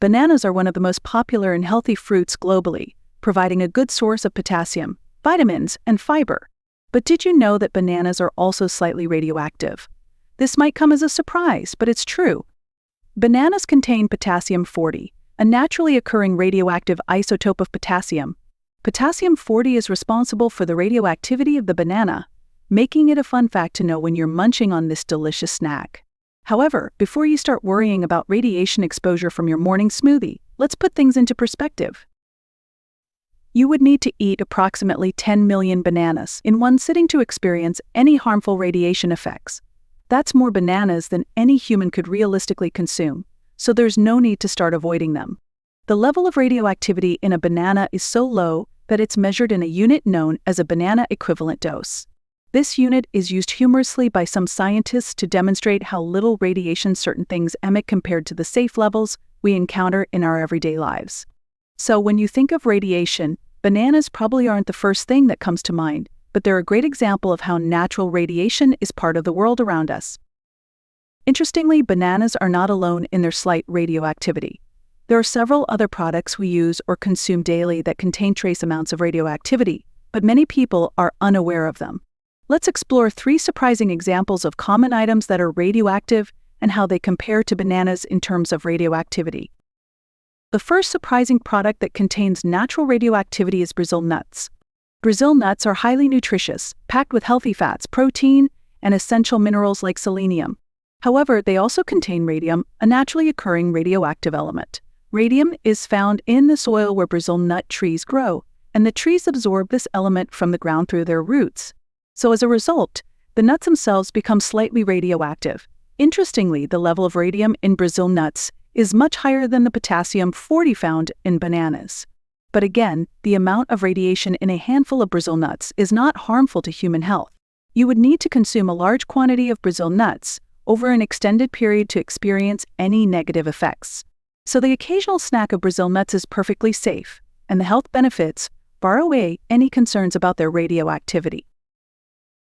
Bananas are one of the most popular and healthy fruits globally, providing a good source of potassium, vitamins, and fiber. But did you know that bananas are also slightly radioactive? This might come as a surprise, but it's true. Bananas contain potassium-40, a naturally occurring radioactive isotope of potassium. Potassium-40 is responsible for the radioactivity of the banana, making it a fun fact to know when you're munching on this delicious snack. However, before you start worrying about radiation exposure from your morning smoothie, let's put things into perspective. You would need to eat approximately 10 million bananas in one sitting to experience any harmful radiation effects. That's more bananas than any human could realistically consume, so there's no need to start avoiding them. The level of radioactivity in a banana is so low that it's measured in a unit known as a banana equivalent dose. This unit is used humorously by some scientists to demonstrate how little radiation certain things emit compared to the safe levels we encounter in our everyday lives. So when you think of radiation, bananas probably aren't the first thing that comes to mind, but they're a great example of how natural radiation is part of the world around us. Interestingly, bananas are not alone in their slight radioactivity. There are several other products we use or consume daily that contain trace amounts of radioactivity, but many people are unaware of them. Let's explore 3 surprising examples of common items that are radioactive and how they compare to bananas in terms of radioactivity. The first surprising product that contains natural radioactivity is Brazil nuts. Brazil nuts are highly nutritious, packed with healthy fats, protein, and essential minerals like selenium. However, they also contain radium, a naturally occurring radioactive element. Radium is found in the soil where Brazil nut trees grow, and the trees absorb this element from the ground through their roots. So as a result, the nuts themselves become slightly radioactive. Interestingly, the level of radium in Brazil nuts is much higher than the potassium-40 found in bananas. But again, the amount of radiation in a handful of Brazil nuts is not harmful to human health. You would need to consume a large quantity of Brazil nuts over an extended period to experience any negative effects. So the occasional snack of Brazil nuts is perfectly safe, and the health benefits far outweigh any concerns about their radioactivity.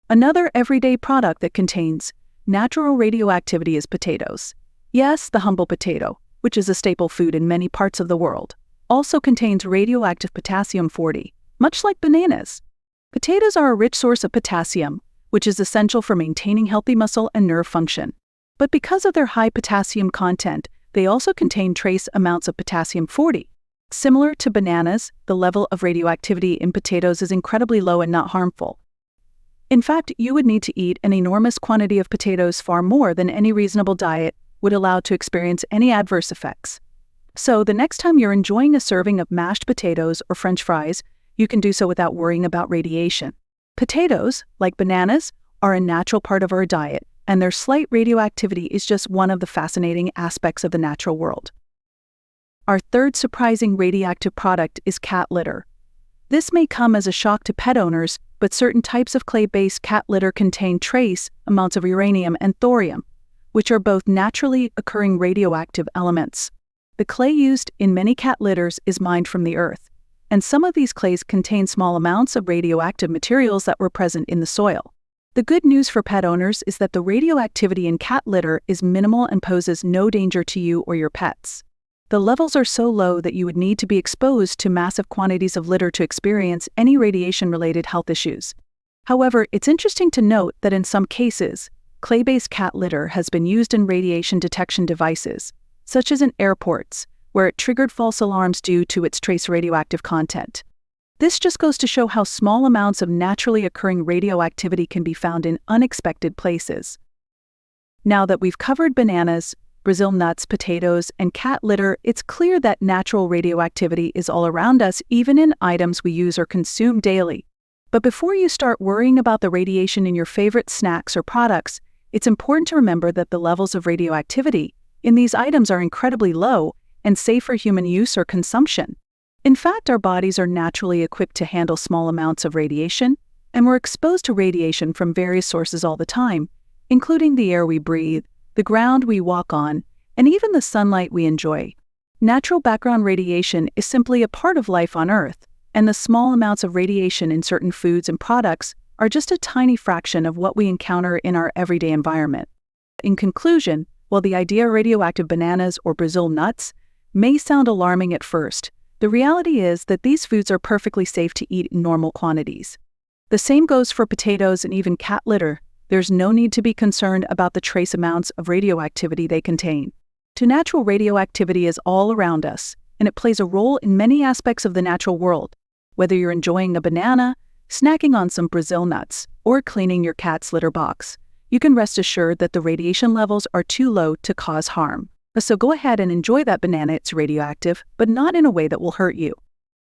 Another everyday product that contains natural radioactivity is potatoes. Yes, the humble potato, which is a staple food in many parts of the world, also contains radioactive potassium-40, much like bananas. Potatoes are a rich source of potassium, which is essential for maintaining healthy muscle and nerve function. But because of their high potassium content, they also contain trace amounts of potassium-40. Similar to bananas, the level of radioactivity in potatoes is incredibly low and not harmful. In fact, you would need to eat an enormous quantity of potatoes, far more than any reasonable diet would allow to experience any adverse effects. So the next time you're enjoying a serving of mashed potatoes or French fries, you can do so without worrying about radiation. Potatoes, like bananas, are a natural part of our diet, and their slight radioactivity is just one of the fascinating aspects of the natural world. Our third surprising radioactive product is cat litter. This may come as a shock to pet owners, but certain types of clay-based cat litter contain trace amounts of uranium and thorium, which are both naturally occurring radioactive elements. The clay used in many cat litters is mined from the earth, and some of these clays contain small amounts of radioactive materials that were present in the soil. The good news for pet owners is that the radioactivity in cat litter is minimal and poses no danger to you or your pets. The levels are so low that you would need to be exposed to massive quantities of litter to experience any radiation-related health issues. However, it's interesting to note that in some cases, clay-based cat litter has been used in radiation detection devices, such as in airports, where it triggered false alarms due to its trace radioactive content. This just goes to show how small amounts of naturally occurring radioactivity can be found in unexpected places. Now that we've covered bananas, Brazil nuts, potatoes, and cat litter, it's clear that natural radioactivity is all around us, even in items we use or consume daily. But before you start worrying about the radiation in your favorite snacks or products, it's important to remember that the levels of radioactivity in these items are incredibly low and safe for human use or consumption. In fact, our bodies are naturally equipped to handle small amounts of radiation, and we're exposed to radiation from various sources all the time, including the air we breathe, the ground we walk on, and even the sunlight we enjoy. Natural background radiation is simply a part of life on Earth, and the small amounts of radiation in certain foods and products are just a tiny fraction of what we encounter in our everyday environment. In conclusion, while the idea of radioactive bananas or Brazil nuts may sound alarming at first. The reality is that these foods are perfectly safe to eat in normal quantities. The same goes for potatoes and even cat litter. There's no need to be concerned about the trace amounts of radioactivity they contain. Natural radioactivity is all around us, and it plays a role in many aspects of the natural world. Whether you're enjoying a banana, snacking on some Brazil nuts, or cleaning your cat's litter box, you can rest assured that the radiation levels are too low to cause harm. So go ahead and enjoy that banana. It's radioactive, but not in a way that will hurt you.